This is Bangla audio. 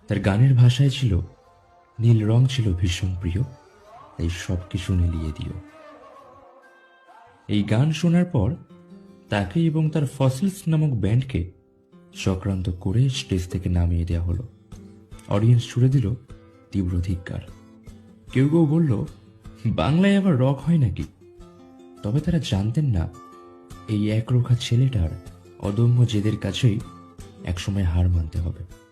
তার গানের ভাষায় ছিল নীল রং ছিল ভীষণ প্রিয়, তাই সব কিছু মিলিয়ে দিও। এই গান শোনার পর তাকে এবং তার ফসিলস নামক ব্যান্ডকে চক্রান্ত করে স্টেজ থেকে নামিয়ে দেওয়া হলো। অডিয়েন্স ছুড়ে দিল তীব্র ধিক্কার। কেউ কেউ বলল, বাংলায় আবার রক হয় নাকি? তবে তারা জানতেন না এই একরোখা ছেলেটার অদম্য জেদের কাছেই একসময় হার মানতে হবে।